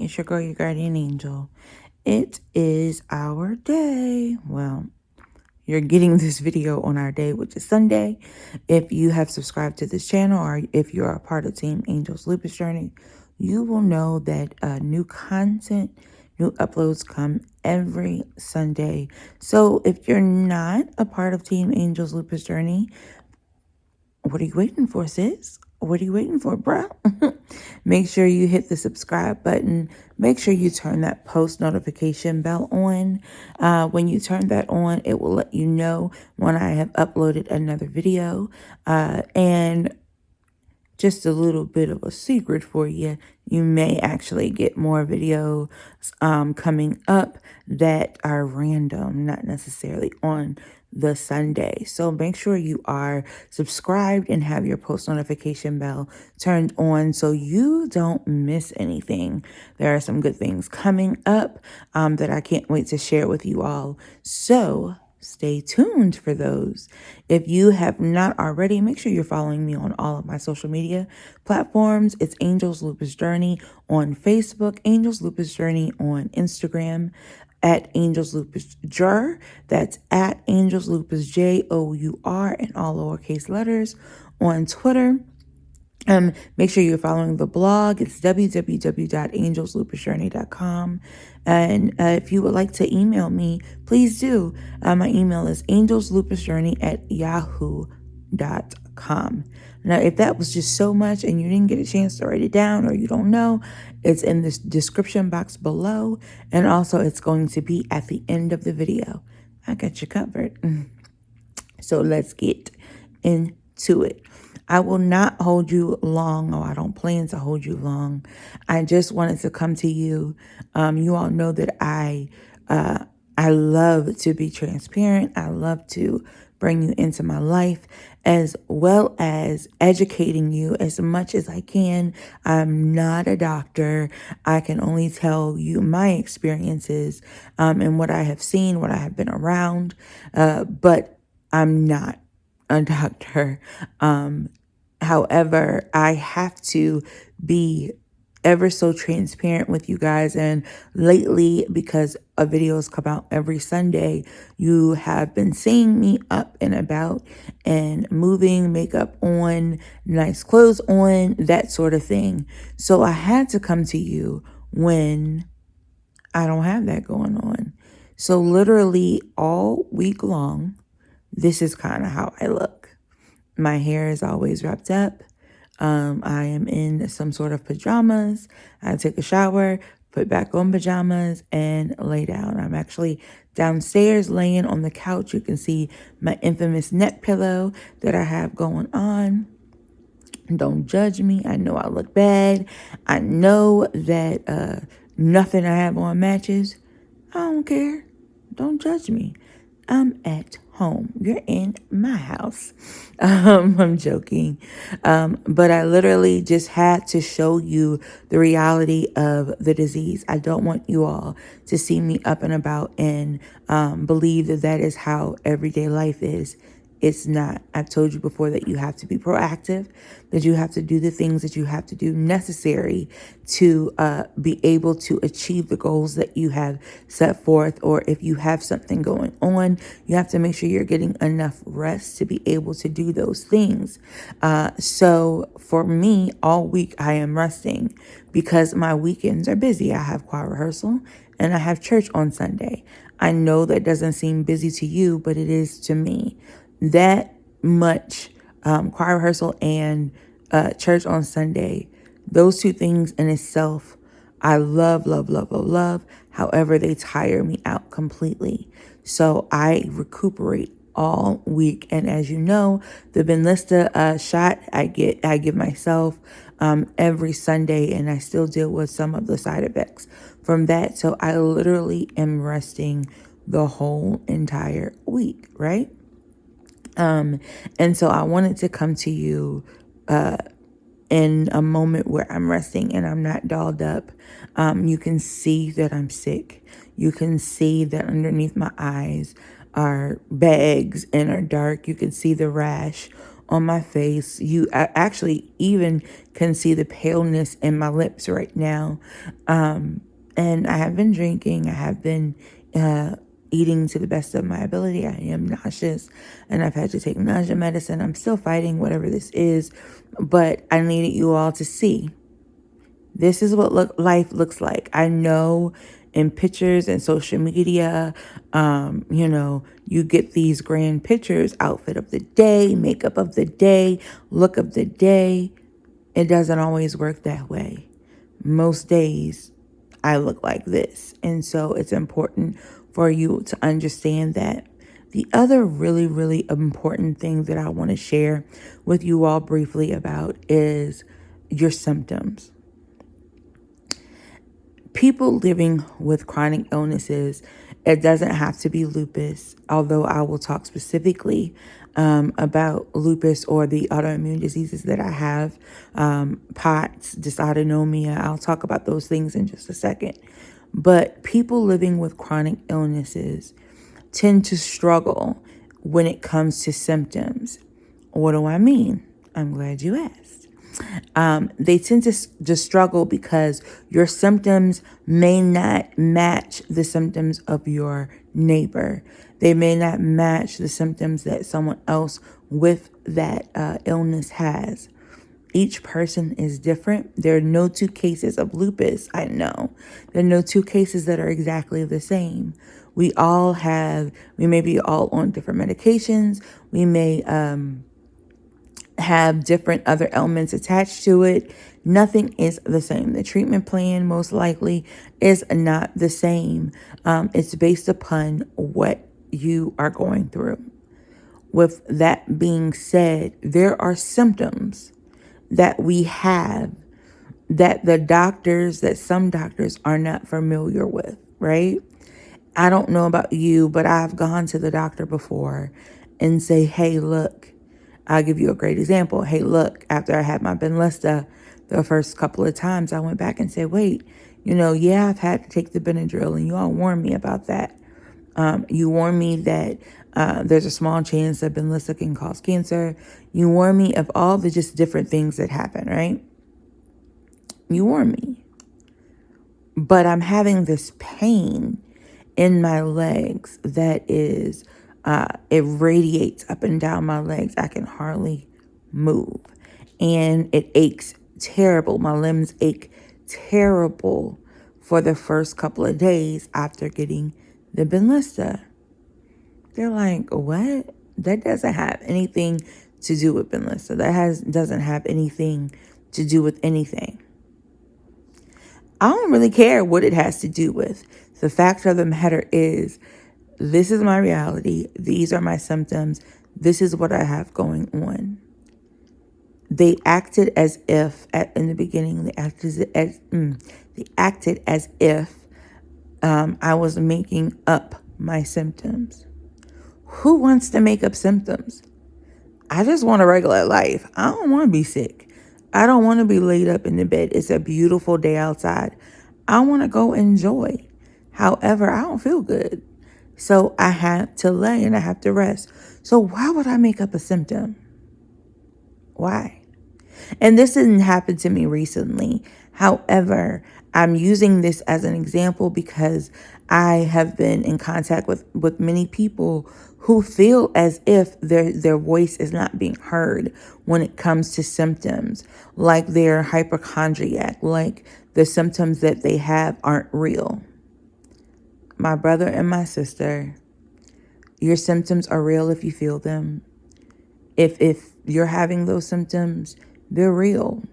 It's your girl, your guardian angel. It is our day. Well, you're getting this video on our day, which is Sunday. If you have subscribed to this channel or if you're a part of Team Angel's Lupus Journey, you will know that new content, new uploads come every Sunday. So if you're not a part of Team Angel's Lupus Journey, what are you waiting for, sis? What are you waiting for, bro? Make sure you hit the subscribe button. Make sure you turn that post notification bell on. When you turn that on, it will let you know when I have uploaded another video. And just a little bit of a secret for you, you may actually get more videos coming up that are random, not necessarily on the Sunday. So make sure you are subscribed and have your post notification bell turned on so you don't miss anything. There are some good things coming up that I can't wait to share with you all. So stay tuned for those. If you have not already, make sure you're following me on all of my social media platforms. It's Angel's Lupus Journey on Facebook, Angel's Lupus Journey on Instagram, at Angel's Lupus Jour. That's at Angel's Lupus JOUR in all lowercase letters on Twitter. Make sure you're following the blog. It's www.angelslupusjourney.com. And if you would like to email me, please do. My email is angelslupusjourney@yahoo.com. Now, if that was just so much and you didn't get a chance to write it down or you don't know, it's in the description box below. And also it's going to be at the end of the video. I got you covered. So let's get into it. I will not hold you long, or I don't plan to hold you long. I just wanted to come to you. You all know that I love to be transparent. I love to bring you into my life as well as educating you as much as I can. I'm not a doctor. I can only tell you my experiences and what I have seen, what I have been around, but I'm not a doctor. However, I have to be ever so transparent with you guys. And lately, because a videos come out every Sunday, you have been seeing me up and about and moving, makeup on, nice clothes on, that sort of thing. So I had to come to you when I don't have that going on. So literally all week long, this is kind of how I look. My hair is always wrapped up. I am in some sort of pajamas. I take a shower, put back on pajamas, and lay down. I'm actually downstairs laying on the couch. You can see my infamous neck pillow that I have going on. Don't judge me. I know I look bad. I know that nothing I have on matches. I don't care. Don't judge me. I'm at home. You're in my house. I'm joking. But I literally just had to show you the reality of the disease. I don't want you all to see me up and about and believe that that is how everyday life is. It's not. I've told you before that you have to be proactive, that you have to do the things that you have to do necessary to be able to achieve the goals that you have set forth. Or if you have something going on, you have to make sure you're getting enough rest to be able to do those things. So for me, all week I am resting because my weekends are busy. I have choir rehearsal and I have church on Sunday. I know that doesn't seem busy to you, but it is to me. That much choir rehearsal and church on Sunday, those two things in itself, I love, love, love, love, love. However, they tire me out completely. So I recuperate all week. And as you know, the Benlysta shot I give myself every Sunday, and I still deal with some of the side effects from that. So I literally am resting the whole entire week, right? And so I wanted to come to you in a moment where I'm resting and I'm not dolled up. You can see that I'm sick. You can see that underneath my eyes are bags and are dark. You can see the rash on my face. Actually even can see the paleness in my lips right now. And I have been drinking. I have been eating to the best of my ability. I am nauseous and I've had to take nausea medicine. I'm still fighting whatever this is, but I needed you all to see. This is what life looks like. I know in pictures and social media, you get these grand pictures, outfit of the day, makeup of the day, look of the day. It doesn't always work that way. Most days I look like this. And so it's important for you to understand that. The other really, really important thing that I want to share with you all briefly about is your symptoms. People living with chronic illnesses, it doesn't have to be lupus, although I will talk specifically about lupus or the autoimmune diseases that I have, POTS, dysautonomia. I'll talk about those things in just a second. But people living with chronic illnesses tend to struggle when it comes to symptoms. What do I mean? I'm glad you asked. They tend to struggle because your symptoms may not match the symptoms of your neighbor. They may not match the symptoms that someone else with that illness has. Each person is different. There are no two cases of lupus, I know. There are no two cases that are exactly the same. We may be all on different medications. We may have different other elements attached to it. Nothing is the same. The treatment plan most likely is not the same. It's based upon what you are going through. With that being said, there are symptoms that we have that some doctors are not familiar with, right? I don't know about you, but I've gone to the doctor before and say, hey, look, I'll give you a great example. Hey, look, after I had my Benlysta, the first couple of times I went back and said, wait, I've had to take the Benadryl and you all warned me about that. You warned me that there's a small chance that Benlysta can cause cancer. You warned me of all the just different things that happen, right? You warned me. But I'm having this pain in my legs that is, it radiates up and down my legs. I can hardly move. And it aches terrible. My limbs ache terrible for the first couple of days after getting the Benlysta. They're like, what? That doesn't have anything to do with Benlysta. Doesn't have anything to do with anything. I don't really care what it has to do with. The fact of the matter is, this is my reality. These are my symptoms. This is what I have going on. They acted as if, in the beginning, they acted as if I was making up my symptoms. Who wants to make up symptoms? I just want a regular life. I don't want to be sick. I don't want to be laid up in the bed. It's a beautiful day outside. I want to go enjoy. However, I don't feel good. So I have to lay and I have to rest. So why would I make up a symptom? Why? And this didn't happen to me recently. However, I'm using this as an example because I have been in contact with many people who feel as if their voice is not being heard when it comes to symptoms, like they're hypochondriac, like the symptoms that they have aren't real. My brother and my sister, your symptoms are real if you feel them. If you're having those symptoms, they're real.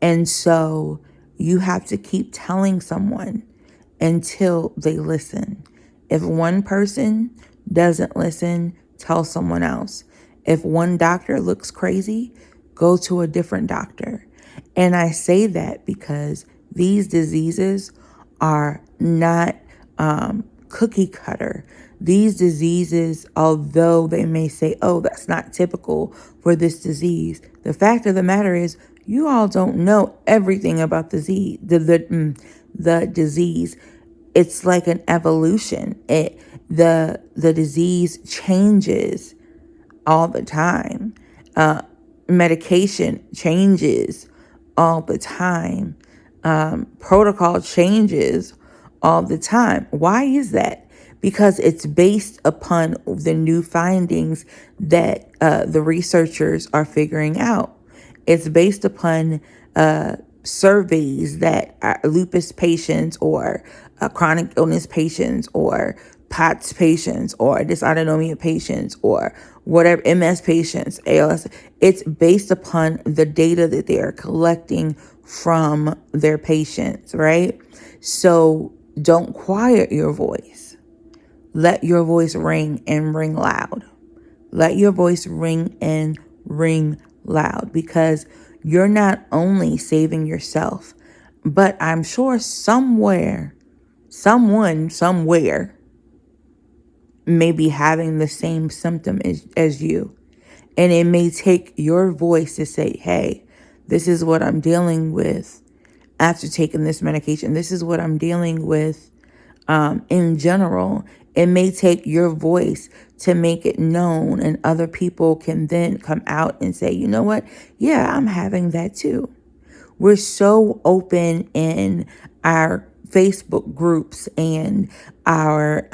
And so you have to keep telling someone until they listen. If one person doesn't listen, tell someone else. If one doctor looks crazy, go to a different doctor. And I say that because these diseases are not cookie cutter. These diseases, although they may say, oh, that's not typical for this disease, the fact of the matter is you all don't know everything about the disease. It's like an evolution. The disease changes all the time. Medication changes all the time. Protocol changes all the time. Why is that? Because it's based upon the new findings that the researchers are figuring out. It's based upon surveys that lupus patients or chronic illness patients or POTS patients or dysautonomia patients or whatever, MS patients, ALS, it's based upon the data that they are collecting from their patients, right? So don't quiet your voice. Let your voice ring and ring loud. Let your voice ring and ring loud, because you're not only saving yourself, but I'm sure somewhere, someone, somewhere may be having the same symptom as you. And it may take your voice to say, hey, this is what I'm dealing with after taking this medication. This is what I'm dealing with in general. It may take your voice to make it known, and other people can then come out and say, you know what? Yeah, I'm having that too. We're so open in our Facebook groups and our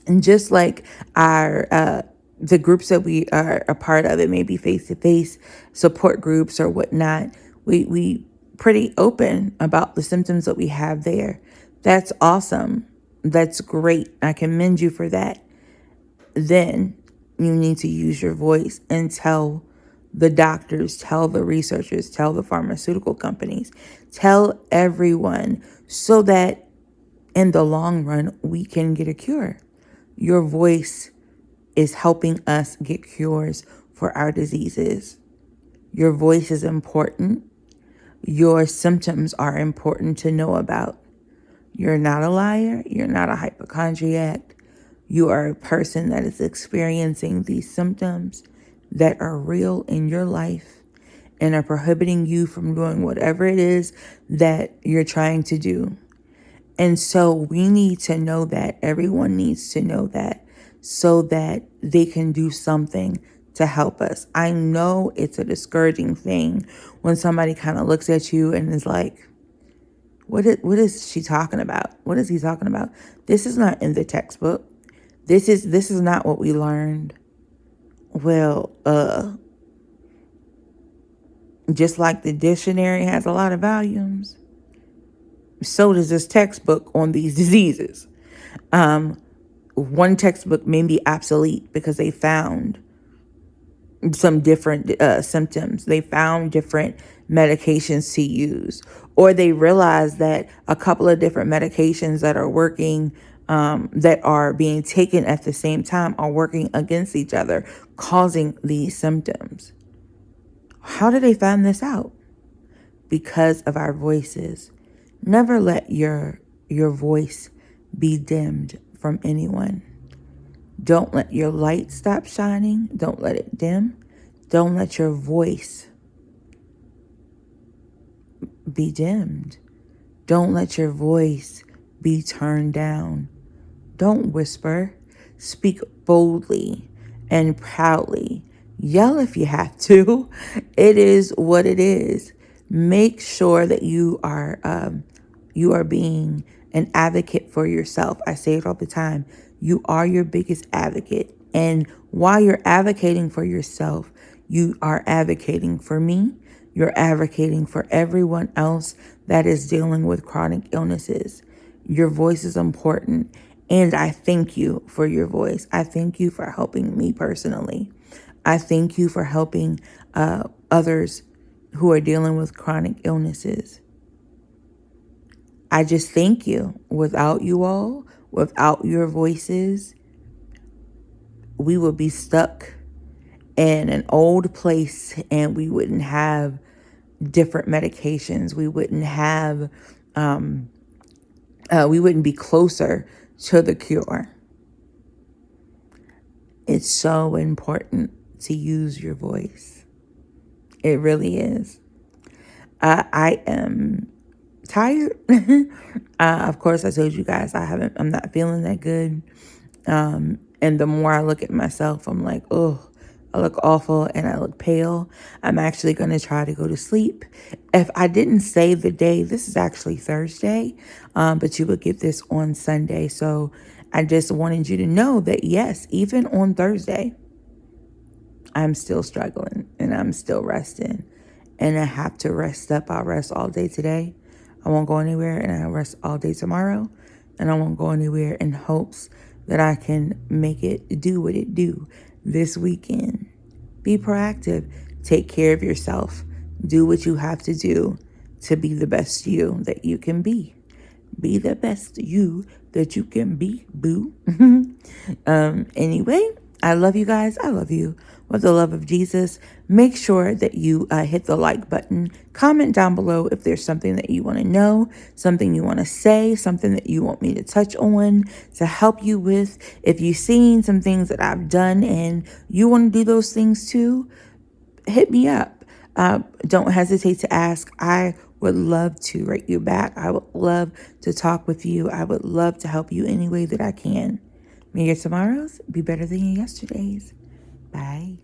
and just like our the groups that we are a part of, it may be face-to-face support groups or whatnot. We pretty open about the symptoms that we have there. That's awesome. That's great. I commend you for that. Then you need to use your voice and tell the doctors, tell the researchers, tell the pharmaceutical companies, tell everyone, so that in the long run, we can get a cure. Your voice is helping us get cures for our diseases. Your voice is important. Your symptoms are important to know about. You're not a liar. You're not a hypochondriac. You are a person that is experiencing these symptoms that are real in your life and are prohibiting you from doing whatever it is that you're trying to do. And so we need to know that. Everyone needs to know that, so that they can do something to help us. I know it's a discouraging thing when somebody kind of looks at you and is like, what is she talking about? What is he talking about? This is not in the textbook. This is not what we learned. Well, just like the dictionary has a lot of volumes, so does this textbook on these diseases. One textbook may be obsolete because they found some different symptoms. They found different medications to use, or they realized that a couple of different medications that are working, that are being taken at the same time, are working against each other, causing these symptoms. How did they find this out? Because of our voices. Never let your voice be dimmed from anyone. Don't let your light stop shining. Don't let it dim. Don't let your voice be dimmed. Don't let your voice be turned down. Don't whisper. Speak boldly and proudly. Yell if you have to. It is what it is. Make sure that you are being an advocate for yourself. I say it all the time. You are your biggest advocate. And while you're advocating for yourself, you are advocating for me. You're advocating for everyone else that is dealing with chronic illnesses. Your voice is important. And I thank you for your voice. I thank you for helping me personally. I thank you for helping others who are dealing with chronic illnesses. I just thank you. Without you all, without your voices, we would be stuck in an old place, and we wouldn't have different medications. We wouldn't have, we wouldn't be closer to the cure. It's so important to use your voice. It really is. I am tired. Of course, I told you guys I'm not feeling that good. And the more I look at myself, I'm like, oh, I look awful and I look pale. I'm actually going to try to go to sleep. If I didn't say the day, this is actually Thursday, but you would get this on Sunday. So I just wanted you to know that, yes, even on Thursday, I'm still struggling and I'm still resting. And I have to rest up. I'll rest all day today. I won't go anywhere, and I'll rest all day tomorrow. And I won't go anywhere in hopes that I can make it do what it do this weekend. Be proactive. Take care of yourself. Do what you have to do to be the best you that you can be. Be the best you that you can be, boo. Anyway, I love you guys. I love you with the love of Jesus. Make sure that you hit the like button. Comment down below if there's something that you want to know, something you want to say, something that you want me to touch on to help you with. If you've seen some things that I've done and you want to do those things too, hit me up. Don't hesitate to ask. I would love to write you back. I would love to talk with you. I would love to help you any way that I can. May your tomorrows be better than your yesterdays. Bye.